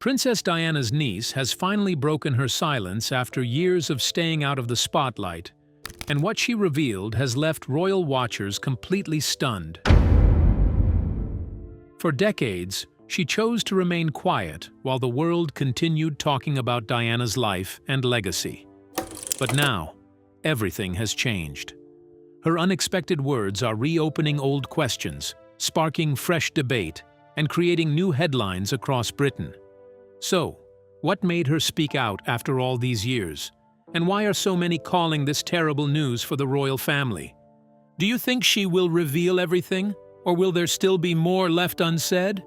Princess Diana's niece has finally broken her silence after years of staying out of the spotlight, and what she revealed has left royal watchers completely stunned. For decades, she chose to remain quiet while the world continued talking about Diana's life and legacy. But now, everything has changed. Her unexpected words are reopening old questions, sparking fresh debate, and creating new headlines across Britain. So, what made her speak out after all these years? And why are so many calling this terrible news for the royal family? Do you think she will reveal everything, or will there still be more left unsaid?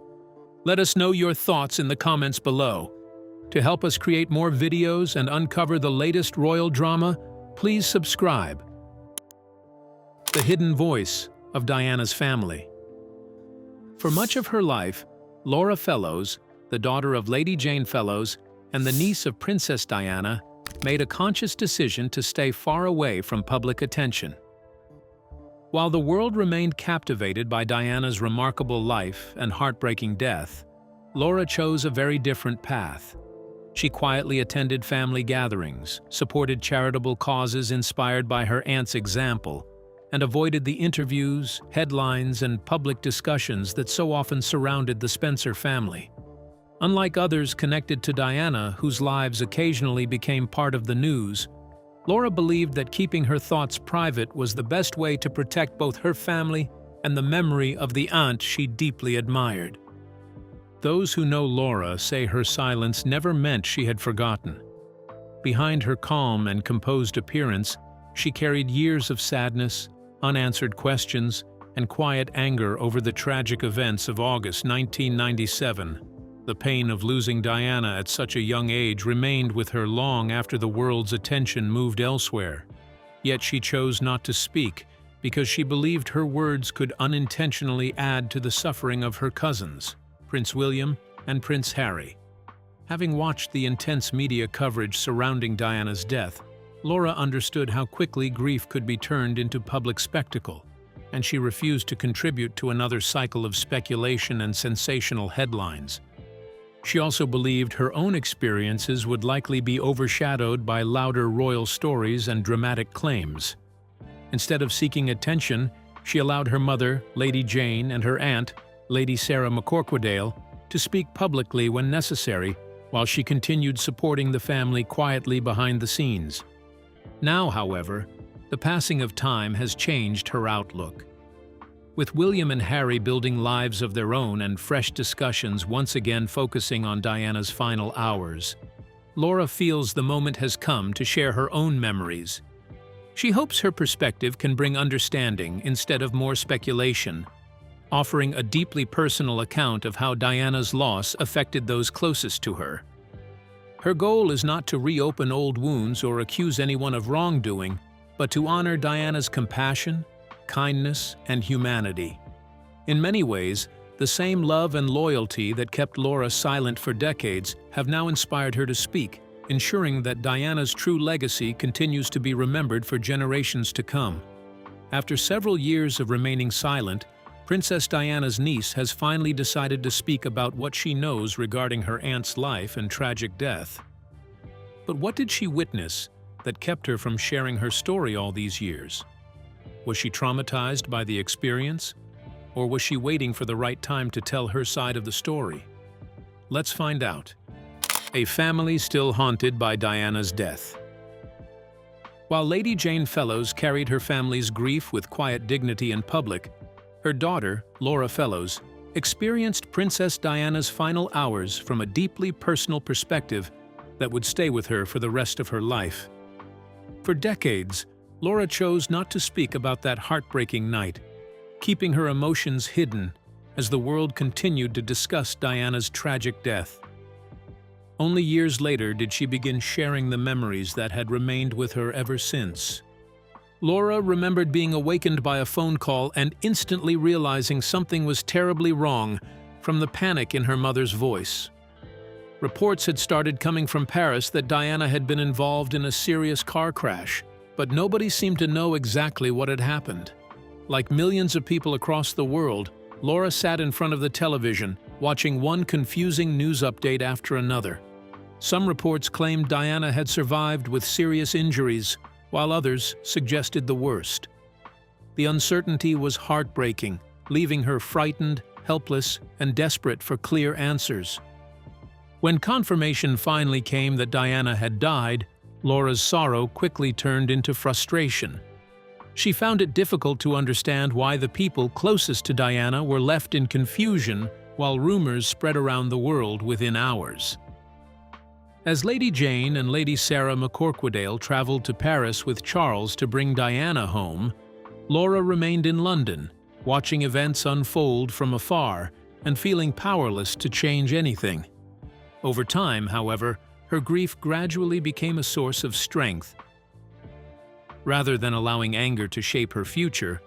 Let us know your thoughts in the comments below. To help us create more videos and uncover the latest royal drama, please subscribe. The hidden voice of Diana's family. For much of her life, Laura Fellows, the daughter of Lady Jane Fellows and the niece of Princess Diana, made a conscious decision to stay far away from public attention. While the world remained captivated by Diana's remarkable life and heartbreaking death, Laura chose a very different path. She quietly attended family gatherings, supported charitable causes inspired by her aunt's example, and avoided the interviews, headlines, and public discussions that so often surrounded the Spencer family. Unlike others connected to Diana, whose lives occasionally became part of the news, Laura believed that keeping her thoughts private was the best way to protect both her family and the memory of the aunt she deeply admired. Those who know Laura say her silence never meant she had forgotten. Behind her calm and composed appearance, she carried years of sadness, unanswered questions, and quiet anger over the tragic events of August 1997. The pain of losing Diana at such a young age remained with her long after the world's attention moved elsewhere. Yet she chose not to speak because she believed her words could unintentionally add to the suffering of her cousins, Prince William and Prince Harry. Having watched the intense media coverage surrounding Diana's death, Laura understood how quickly grief could be turned into public spectacle, and she refused to contribute to another cycle of speculation and sensational headlines. She also believed her own experiences would likely be overshadowed by louder royal stories and dramatic claims. Instead of seeking attention, she allowed her mother, Lady Jane, and her aunt, Lady Sarah McCorquodale, to speak publicly when necessary, while she continued supporting the family quietly behind the scenes. Now, however, the passing of time has changed her outlook. With William and Harry building lives of their own and fresh discussions once again focusing on Diana's final hours, Laura feels the moment has come to share her own memories. She hopes her perspective can bring understanding instead of more speculation, offering a deeply personal account of how Diana's loss affected those closest to her. Her goal is not to reopen old wounds or accuse anyone of wrongdoing, but to honor Diana's compassion, kindness, and humanity. In many ways, the same love and loyalty that kept Laura silent for decades have now inspired her to speak, ensuring that Diana's true legacy continues to be remembered for generations to come. After several years of remaining silent, Princess Diana's niece has finally decided to speak about what she knows regarding her aunt's life and tragic death. But what did she witness that kept her from sharing her story all these years? Was she traumatized by the experience, or was she waiting for the right time to tell her side of the story? Let's find out. A family still haunted by Diana's death. While Lady Jane Fellows carried her family's grief with quiet dignity in public, her daughter, Laura Fellows, experienced Princess Diana's final hours from a deeply personal perspective that would stay with her for the rest of her life. For decades, Laura chose not to speak about that heartbreaking night, keeping her emotions hidden as the world continued to discuss Diana's tragic death. Only years later did she begin sharing the memories that had remained with her ever since. Laura remembered being awakened by a phone call and instantly realizing something was terribly wrong from the panic in her mother's voice. Reports had started coming from Paris that Diana had been involved in a serious car crash, but nobody seemed to know exactly what had happened. Like millions of people across the world, Laura sat in front of the television, watching one confusing news update after another. Some reports claimed Diana had survived with serious injuries, while others suggested the worst. The uncertainty was heartbreaking, leaving her frightened, helpless, and desperate for clear answers. When confirmation finally came that Diana had died, Laura's sorrow quickly turned into frustration. She found it difficult to understand why the people closest to Diana were left in confusion while rumors spread around the world within hours. As Lady Jane and Lady Sarah McCorquodale traveled to Paris with Charles to bring Diana home, Laura remained in London, watching events unfold from afar and feeling powerless to change anything. Over time, however, her grief gradually became a source of strength. Rather than allowing anger to shape her future,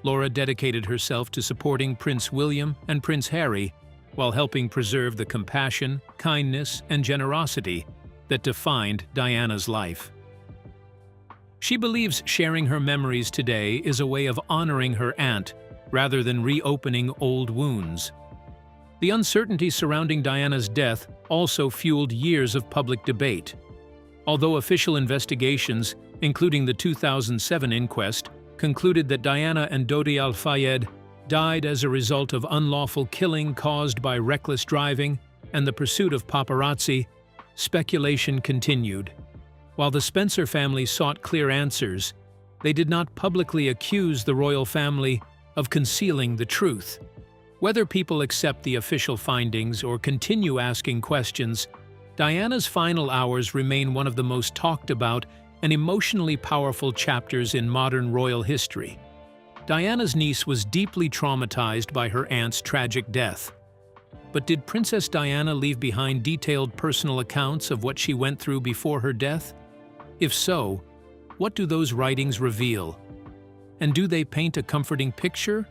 Laura dedicated herself to supporting Prince William and Prince Harry while helping preserve the compassion, kindness, and generosity that defined Diana's life. She believes sharing her memories today is a way of honoring her aunt rather than reopening old wounds. The uncertainty surrounding Diana's death also fueled years of public debate. Although official investigations, including the 2007 inquest, concluded that Diana and Dodi Al-Fayed died as a result of unlawful killing caused by reckless driving and the pursuit of paparazzi, speculation continued. While the Spencer family sought clear answers, they did not publicly accuse the royal family of concealing the truth. Whether people accept the official findings or continue asking questions, Diana's final hours remain one of the most talked about and emotionally powerful chapters in modern royal history. Diana's niece was deeply traumatized by her aunt's tragic death. But did Princess Diana leave behind detailed personal accounts of what she went through before her death? If so, what do those writings reveal? And do they paint a comforting picture,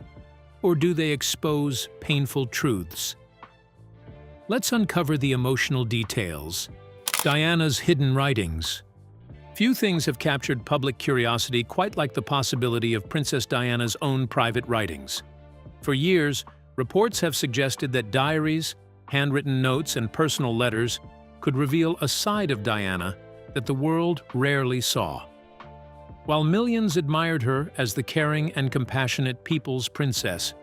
or do they expose painful truths? Let's uncover the emotional details. Diana's hidden writings. Few things have captured public curiosity quite like the possibility of Princess Diana's own private writings. For years, reports have suggested that diaries, handwritten notes, and personal letters could reveal a side of Diana that the world rarely saw. While millions admired her as the caring and compassionate people's princess,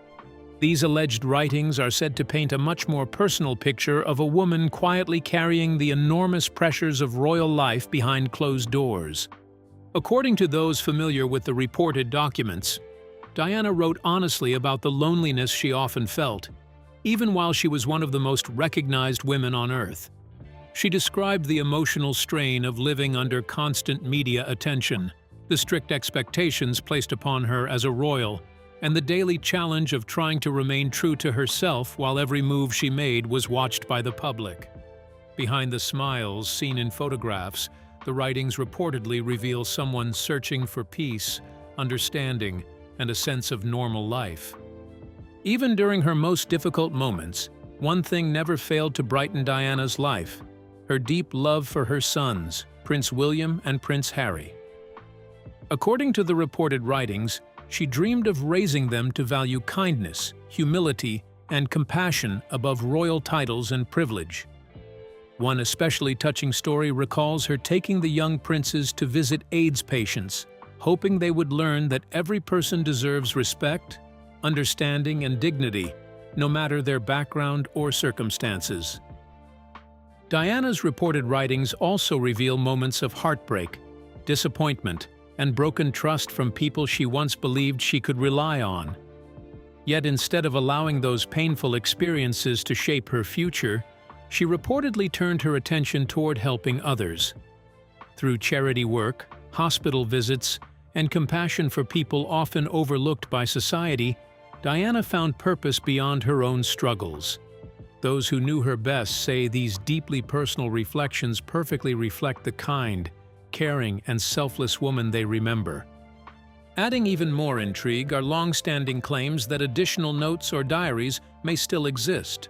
these alleged writings are said to paint a much more personal picture of a woman quietly carrying the enormous pressures of royal life behind closed doors. According to those familiar with the reported documents, Diana wrote honestly about the loneliness she often felt, even while she was one of the most recognized women on earth. She described the emotional strain of living under constant media attention, the strict expectations placed upon her as a royal, and the daily challenge of trying to remain true to herself while every move she made was watched by the public. Behind the smiles seen in photographs, the writings reportedly reveal someone searching for peace, understanding, and a sense of normal life. Even during her most difficult moments, one thing never failed to brighten Diana's life: her deep love for her sons, Prince William and Prince Harry. According to the reported writings, she dreamed of raising them to value kindness, humility, and compassion above royal titles and privilege. One especially touching story recalls her taking the young princes to visit AIDS patients, hoping they would learn that every person deserves respect, understanding, and dignity, no matter their background or circumstances. Diana's reported writings also reveal moments of heartbreak, disappointment, and broken trust from people she once believed she could rely on. Yet instead of allowing those painful experiences to shape her future, she reportedly turned her attention toward helping others. Through charity work, hospital visits, and compassion for people often overlooked by society, Diana found purpose beyond her own struggles. Those who knew her best say these deeply personal reflections perfectly reflect the kind, caring, and selfless woman they remember. Adding even more intrigue are long-standing claims that additional notes or diaries may still exist.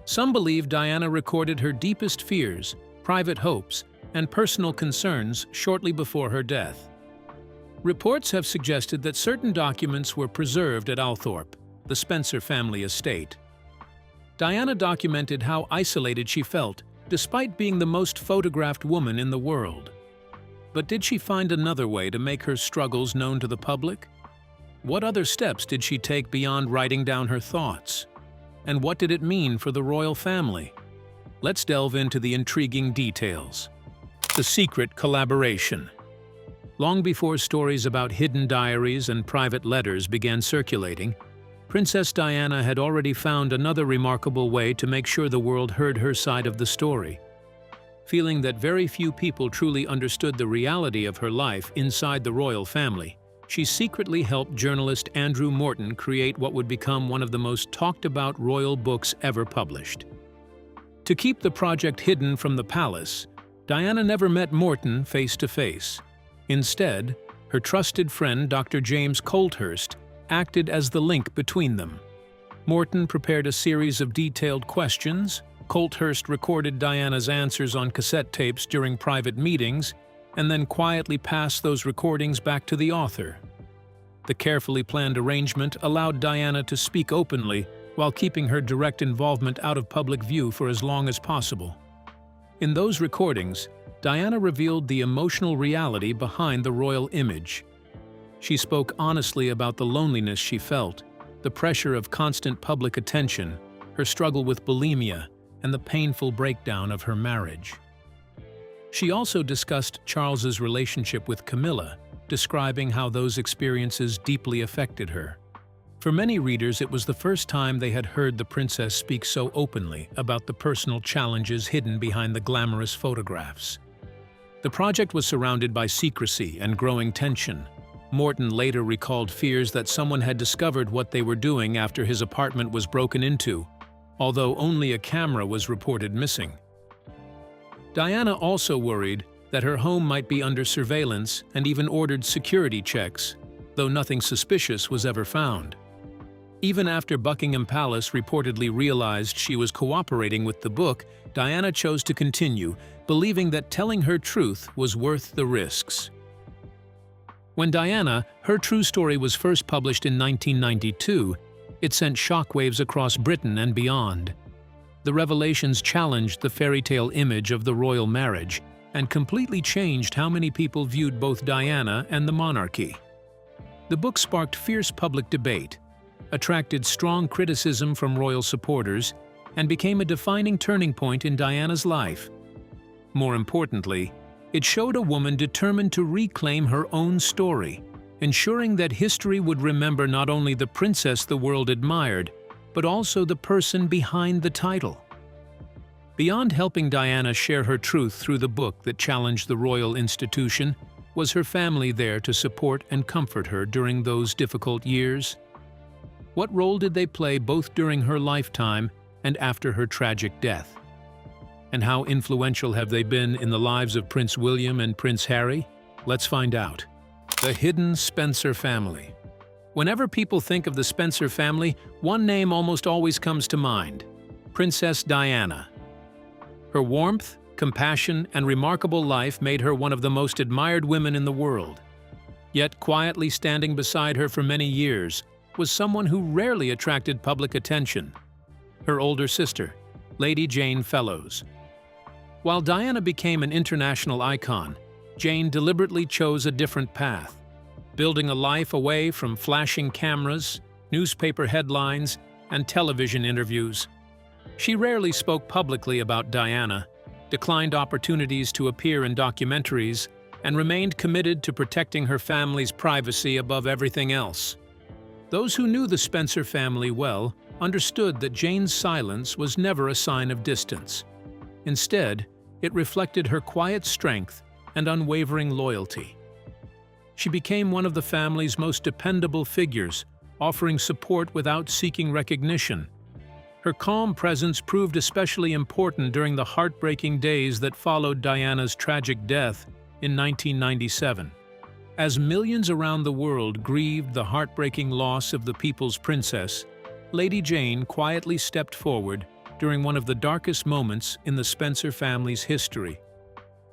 Some believe Diana recorded her deepest fears, private hopes, and personal concerns shortly before her death. Reports have suggested that certain documents were preserved at Althorp, the Spencer family estate. Diana documented how isolated she felt, despite being the most photographed woman in the world. But did she find another way to make her struggles known to the public? What other steps did she take beyond writing down her thoughts? And what did it mean for the royal family? Let's delve into the intriguing details. The secret collaboration. Long before stories about hidden diaries and private letters began circulating, Princess Diana had already found another remarkable way to make sure the world heard her side of the story. Feeling that very few people truly understood the reality of her life inside the royal family, she secretly helped journalist Andrew Morton create what would become one of the most talked-about royal books ever published. To keep the project hidden from the palace, Diana never met Morton face-to-face. Instead, her trusted friend Dr. James Colthurst acted as the link between them. Morton prepared a series of detailed questions, Colthurst recorded Diana's answers on cassette tapes during private meetings, and then quietly passed those recordings back to the author. The carefully planned arrangement allowed Diana to speak openly while keeping her direct involvement out of public view for as long as possible. In those recordings, Diana revealed the emotional reality behind the royal image. She spoke honestly about the loneliness she felt, the pressure of constant public attention, her struggle with bulimia, and the painful breakdown of her marriage. She also discussed Charles's relationship with Camilla, describing how those experiences deeply affected her. For many readers, it was the first time they had heard the princess speak so openly about the personal challenges hidden behind the glamorous photographs. The project was surrounded by secrecy and growing tension. Morton later recalled fears that someone had discovered what they were doing after his apartment was broken into, although only a camera was reported missing. Diana also worried that her home might be under surveillance and even ordered security checks, though nothing suspicious was ever found. Even after Buckingham Palace reportedly realized she was cooperating with the book, Diana chose to continue, believing that telling her truth was worth the risks. When Diana, her true story was first published in 1992, it sent shockwaves across Britain and beyond. The revelations challenged the fairy tale image of the royal marriage and completely changed how many people viewed both Diana and the monarchy. The book sparked fierce public debate, attracted strong criticism from royal supporters, and became a defining turning point in Diana's life. More importantly, it showed a woman determined to reclaim her own story, ensuring that history would remember not only the princess the world admired, but also the person behind the title. Beyond helping Diana share her truth through the book that challenged the royal institution, was her family there to support and comfort her during those difficult years? What role did they play both during her lifetime and after her tragic death? And how influential have they been in the lives of Prince William and Prince Harry? Let's find out. The hidden Spencer family. Whenever people think of the Spencer family, one name almost always comes to mind: Princess Diana. Her warmth, compassion, and remarkable life made her one of the most admired women in the world. Yet quietly standing beside her for many years was someone who rarely attracted public attention: her older sister, Lady Jane Fellowes. While Diana became an international icon, Jane deliberately chose a different path, building a life away from flashing cameras, newspaper headlines, and television interviews. She rarely spoke publicly about Diana, declined opportunities to appear in documentaries, and remained committed to protecting her family's privacy above everything else. Those who knew the Spencer family well understood that Jane's silence was never a sign of distance. Instead, it reflected her quiet strength and unwavering loyalty. She became one of the family's most dependable figures, offering support without seeking recognition. Her calm presence proved especially important during the heartbreaking days that followed Diana's tragic death in 1997. As millions around the world grieved the heartbreaking loss of the people's princess, Lady Jane quietly stepped forward during one of the darkest moments in the Spencer family's history.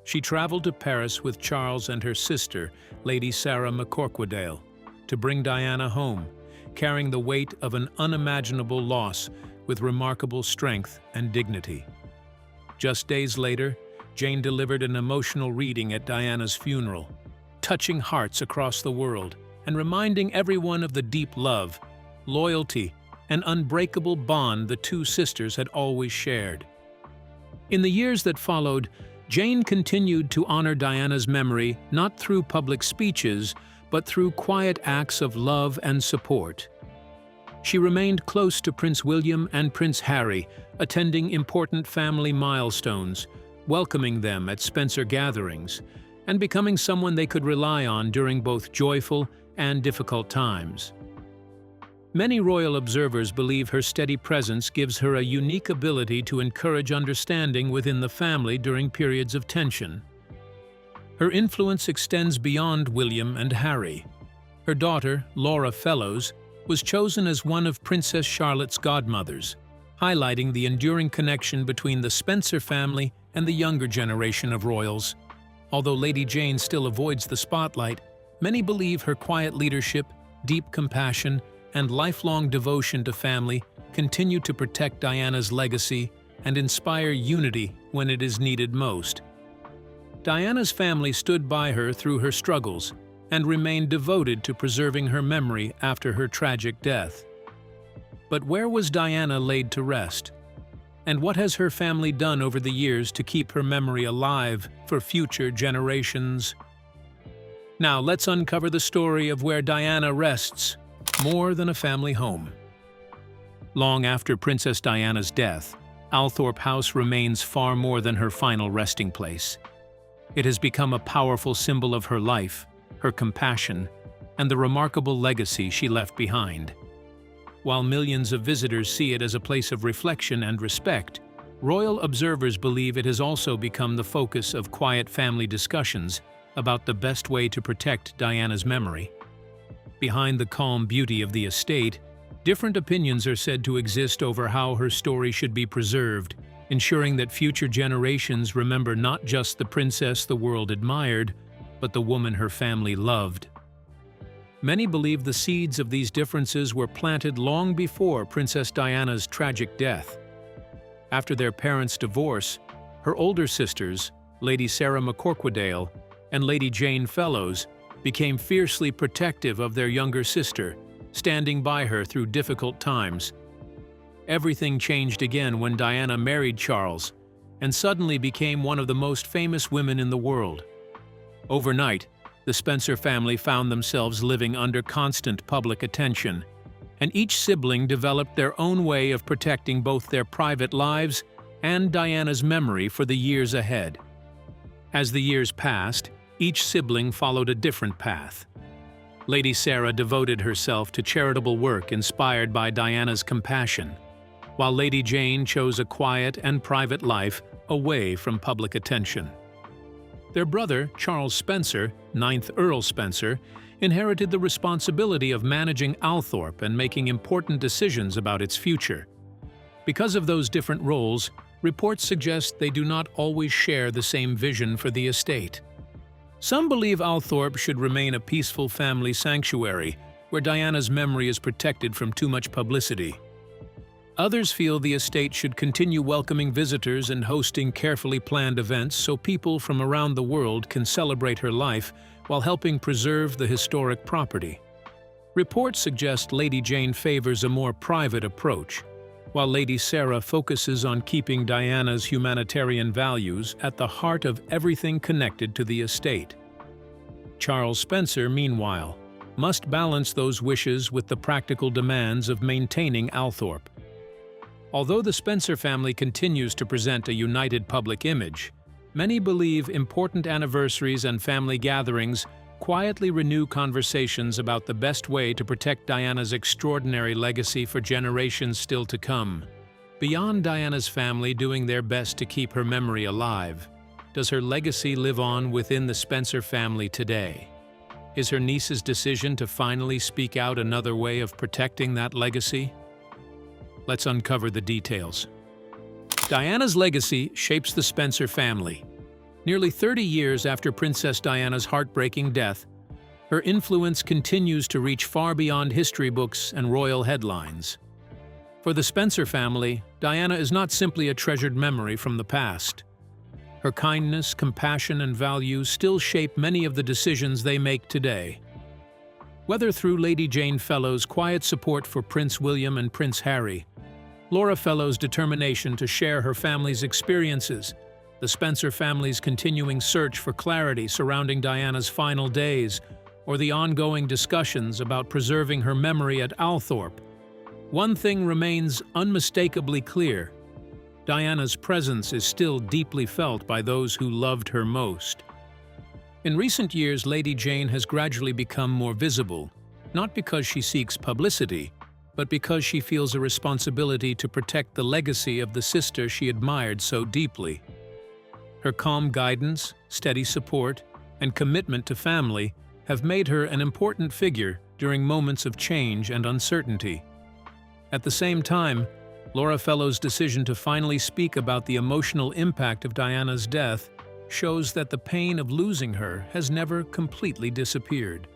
She traveled to Paris with Charles and her sister, Lady Sarah McCorquodale, to bring Diana home, carrying the weight of an unimaginable loss with remarkable strength and dignity. Just days later, Jane delivered an emotional reading at Diana's funeral, touching hearts across the world and reminding everyone of the deep love, loyalty, and unbreakable bond the two sisters had always shared. In the years that followed, Jane continued to honor Diana's memory not through public speeches, but through quiet acts of love and support. She remained close to Prince William and Prince Harry, attending important family milestones, welcoming them at Spencer gatherings, and becoming someone they could rely on during both joyful and difficult times. Many royal observers believe her steady presence gives her a unique ability to encourage understanding within the family during periods of tension. Her influence extends beyond William and Harry. Her daughter, Laura Fellows, was chosen as one of Princess Charlotte's godmothers, highlighting the enduring connection between the Spencer family and the younger generation of royals. Although Lady Jane still avoids the spotlight, many believe her quiet leadership, deep compassion, and lifelong devotion to family continue to protect Diana's legacy and inspire unity when it is needed most. Diana's family stood by her through her struggles and remained devoted to preserving her memory after her tragic death. But where was Diana laid to rest? And what has her family done over the years to keep her memory alive for future generations? Now let's uncover the story of where Diana rests, more than a family home. Long after Princess Diana's death, Althorp House remains far more than her final resting place. It has become a powerful symbol of her life, her compassion, and the remarkable legacy she left behind. While millions of visitors see it as a place of reflection and respect, royal observers believe it has also become the focus of quiet family discussions about the best way to protect Diana's memory. Behind the calm beauty of the estate, different opinions are said to exist over how her story should be preserved, ensuring that future generations remember not just the princess the world admired, but the woman her family loved. Many believe the seeds of these differences were planted long before Princess Diana's tragic death. After their parents' divorce, her older sisters, Lady Sarah McCorquodale and Lady Jane Fellows, became fiercely protective of their younger sister, standing by her through difficult times. Everything changed again when Diana married Charles and suddenly became one of the most famous women in the world. Overnight, the Spencer family found themselves living under constant public attention, and each sibling developed their own way of protecting both their private lives and Diana's memory for the years ahead. As the years passed, each sibling followed a different path. Lady Sarah devoted herself to charitable work inspired by Diana's compassion, while Lady Jane chose a quiet and private life away from public attention. Their brother, Charles Spencer, 9th Earl Spencer, inherited the responsibility of managing Althorp and making important decisions about its future. Because of those different roles, reports suggest they do not always share the same vision for the estate. Some believe Althorp should remain a peaceful family sanctuary, where Diana's memory is protected from too much publicity. Others feel the estate should continue welcoming visitors and hosting carefully planned events so people from around the world can celebrate her life while helping preserve the historic property. Reports suggest Lady Jane favors a more private approach, while Lady Sarah focuses on keeping Diana's humanitarian values at the heart of everything connected to the estate. Charles Spencer, meanwhile, must balance those wishes with the practical demands of maintaining Althorp. Although the Spencer family continues to present a united public image, many believe important anniversaries and family gatherings quietly renew conversations about the best way to protect Diana's extraordinary legacy for generations still to come. Beyond Diana's family doing their best to keep her memory alive, does her legacy live on within the Spencer family today? Is her niece's decision to finally speak out another way of protecting that legacy? Let's uncover the details. Diana's legacy shapes the Spencer family. Nearly 30 years after Princess Diana's heartbreaking death, her influence continues to reach far beyond history books and royal headlines. For the Spencer family, Diana is not simply a treasured memory from the past. Her kindness, compassion, and values still shape many of the decisions they make today. Whether through Lady Jane Fellowes' quiet support for Prince William and Prince Harry, Laura Fellowes' determination to share her family's experiences, the Spencer family's continuing search for clarity surrounding Diana's final days, or the ongoing discussions about preserving her memory at Althorp, one thing remains unmistakably clear: Diana's presence is still deeply felt by those who loved her most. In recent years, Lady Jane has gradually become more visible, not because she seeks publicity, but because she feels a responsibility to protect the legacy of the sister she admired so deeply. Her calm guidance, steady support, and commitment to family have made her an important figure during moments of change and uncertainty. At the same time, Laura Fellowes' decision to finally speak about the emotional impact of Diana's death shows that the pain of losing her has never completely disappeared.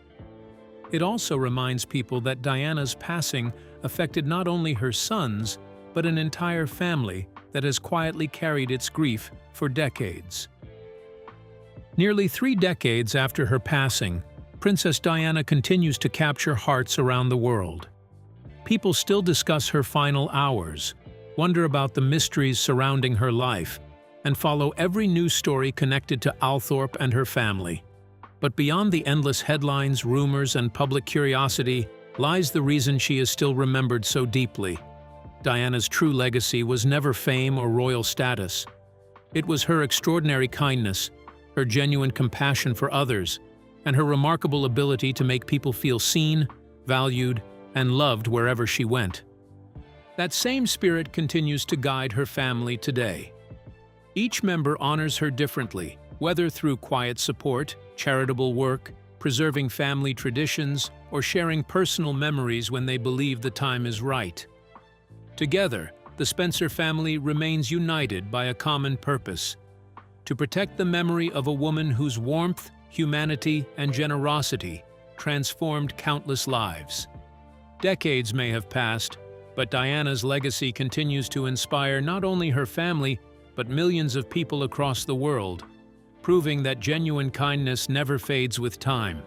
It also reminds people that Diana's passing affected not only her sons, but an entire family that has quietly carried its grief for decades. Nearly 3 decades after her passing, Princess Diana continues to capture hearts around the world. People still discuss her final hours, wonder about the mysteries surrounding her life, and follow every news story connected to Althorp and her family. But beyond the endless headlines, rumors, and public curiosity lies the reason she is still remembered so deeply. Diana's true legacy was never fame or royal status. It was her extraordinary kindness, her genuine compassion for others, and her remarkable ability to make people feel seen, valued, and loved wherever she went. That same spirit continues to guide her family today. Each member honors her differently, whether through quiet support, charitable work, preserving family traditions, or sharing personal memories when they believe the time is right. Together, the Spencer family remains united by a common purpose: to protect the memory of a woman whose warmth, humanity, and generosity transformed countless lives. Decades may have passed, but Diana's legacy continues to inspire not only her family, but millions of people across the world, proving that genuine kindness never fades with time.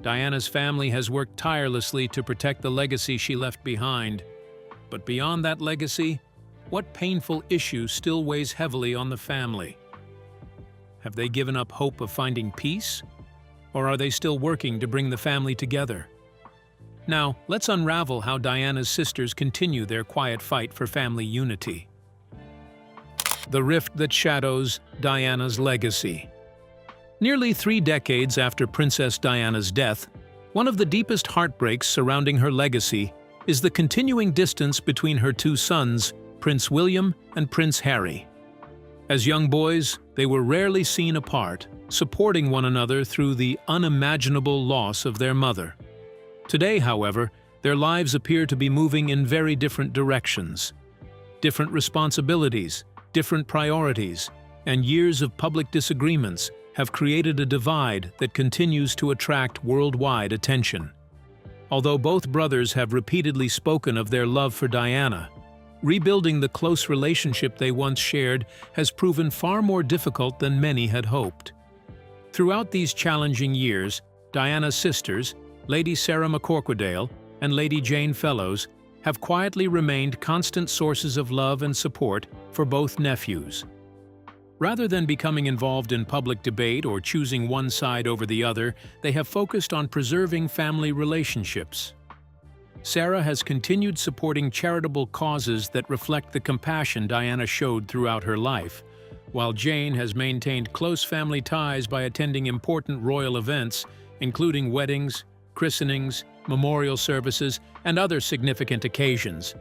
Diana's family has worked tirelessly to protect the legacy she left behind. But beyond that legacy, what painful issue still weighs heavily on the family? Have they given up hope of finding peace? Or are they still working to bring the family together? Now, let's unravel how Diana's sisters continue their quiet fight for family unity. The rift that shadows Diana's legacy. Nearly 3 decades after Princess Diana's death, one of the deepest heartbreaks surrounding her legacy is the continuing distance between her 2 sons, Prince William and Prince Harry. As young boys, they were rarely seen apart, supporting one another through the unimaginable loss of their mother. Today, however, their lives appear to be moving in very different directions. Different responsibilities, different priorities, and years of public disagreements have created a divide that continues to attract worldwide attention. Although both brothers have repeatedly spoken of their love for Diana, rebuilding the close relationship they once shared has proven far more difficult than many had hoped. Throughout these challenging years, Diana's sisters, Lady Sarah McCorquodale and Lady Jane Fellowes, have quietly remained constant sources of love and support for both nephews. Rather than becoming involved in public debate or choosing one side over the other, they have focused on preserving family relationships. Sarah has continued supporting charitable causes that reflect the compassion Diana showed throughout her life, while Jane has maintained close family ties by attending important royal events, including weddings, christenings, memorial services, and other significant occasions.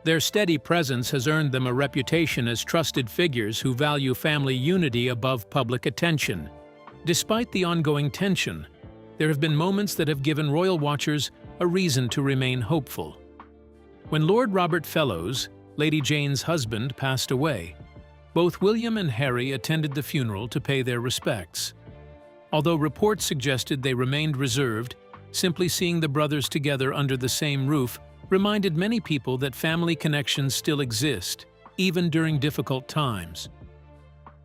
Their steady presence has earned them a reputation as trusted figures who value family unity above public attention. Despite the ongoing tension, there have been moments that have given royal watchers a reason to remain hopeful. When Lord Robert Fellowes, Lady Jane's husband, passed away, both William and Harry attended the funeral to pay their respects. Although reports suggested they remained reserved, simply seeing the brothers together under the same roof reminded many people that family connections still exist, even during difficult times.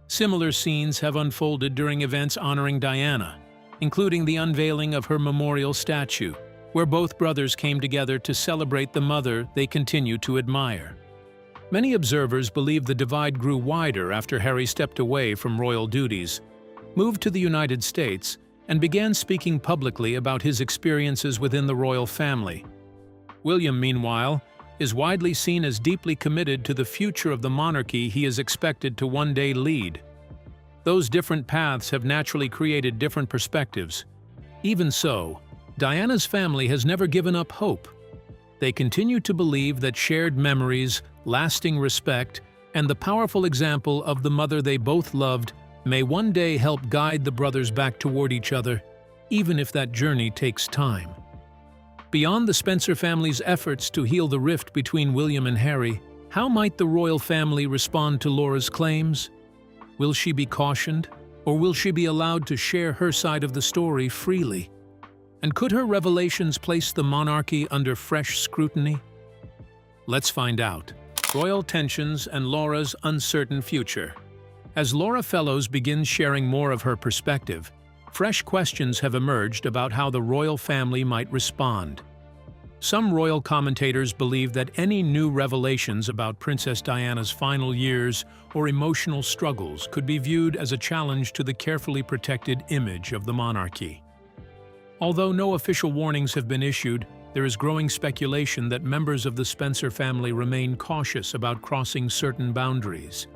Similar scenes have unfolded during events honoring Diana, including the unveiling of her memorial statue, where both brothers came together to celebrate the mother they continue to admire. Many observers believe the divide grew wider after Harry stepped away from royal duties, moved to the United States, and began speaking publicly about his experiences within the royal family. William, meanwhile, is widely seen as deeply committed to the future of the monarchy he is expected to one day lead. Those different paths have naturally created different perspectives. Even so, Diana's family has never given up hope. They continue to believe that shared memories, lasting respect, and the powerful example of the mother they both loved may one day help guide the brothers back toward each other, even if that journey takes time. Beyond the Spencer family's efforts to heal the rift between William and Harry, how might the royal family respond to Laura's claims? Will she be cautioned, or will she be allowed to share her side of the story freely? And could her revelations place the monarchy under fresh scrutiny? Let's find out. Royal tensions and Laura's uncertain future. As Laura Fellows begins sharing more of her perspective, fresh questions have emerged about how the royal family might respond. Some royal commentators believe that any new revelations about Princess Diana's final years or emotional struggles could be viewed as a challenge to the carefully protected image of the monarchy. Although no official warnings have been issued, there is growing speculation that members of the Spencer family remain cautious about crossing certain boundaries.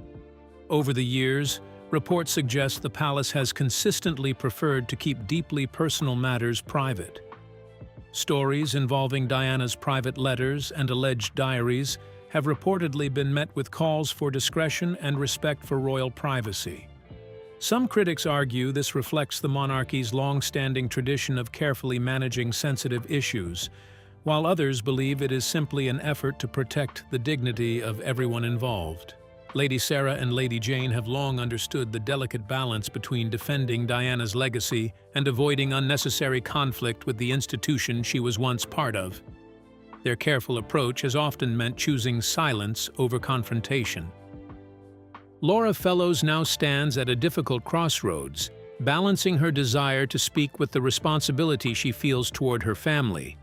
Over the years, reports suggest the palace has consistently preferred to keep deeply personal matters private. Stories involving Diana's private letters and alleged diaries have reportedly been met with calls for discretion and respect for royal privacy. Some critics argue this reflects the monarchy's long-standing tradition of carefully managing sensitive issues, while others believe it is simply an effort to protect the dignity of everyone involved. Lady Sarah and Lady Jane have long understood the delicate balance between defending Diana's legacy and avoiding unnecessary conflict with the institution she was once part of. Their careful approach has often meant choosing silence over confrontation. Laura Fellows now stands at a difficult crossroads, balancing her desire to speak with the responsibility she feels toward her family.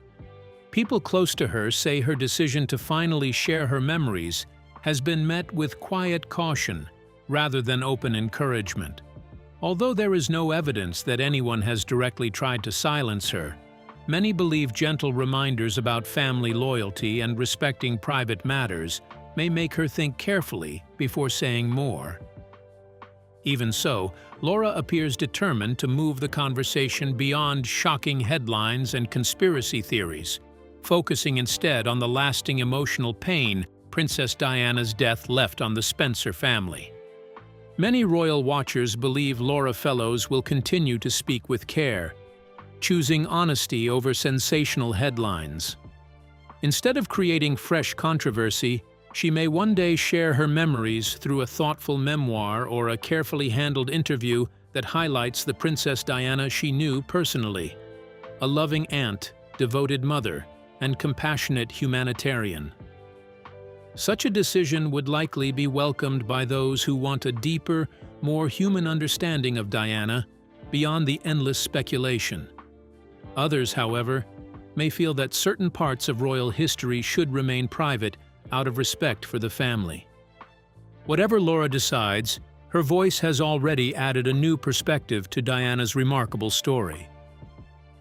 People close to her say her decision to finally share her memories has been met with quiet caution rather than open encouragement. Although there is no evidence that anyone has directly tried to silence her, many believe gentle reminders about family loyalty and respecting private matters may make her think carefully before saying more. Even so, Laura appears determined to move the conversation beyond shocking headlines and conspiracy theories, focusing instead on the lasting emotional pain Princess Diana's death left on the Spencer family. Many royal watchers believe Laura Fellows will continue to speak with care, choosing honesty over sensational headlines. Instead of creating fresh controversy, she may one day share her memories through a thoughtful memoir or a carefully handled interview that highlights the Princess Diana she knew personally, a loving aunt, devoted mother, and compassionate humanitarian. Such a decision would likely be welcomed by those who want a deeper, more human understanding of Diana beyond the endless speculation. Others, however, may feel that certain parts of royal history should remain private out of respect for the family. Whatever Laura decides, her voice has already added a new perspective to Diana's remarkable story.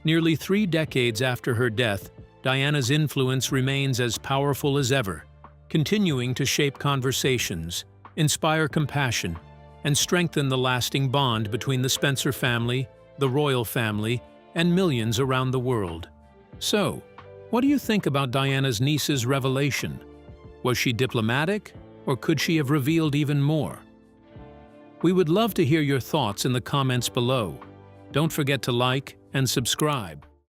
Nearly 3 decades after her death, Diana's influence remains as powerful as ever, continuing to shape conversations, inspire compassion, and strengthen the lasting bond between the Spencer family, the royal family, and millions around the world. So, what do you think about Diana's niece's revelation? Was she diplomatic, or could she have revealed even more? We would love to hear your thoughts in the comments below. Don't forget to like and subscribe.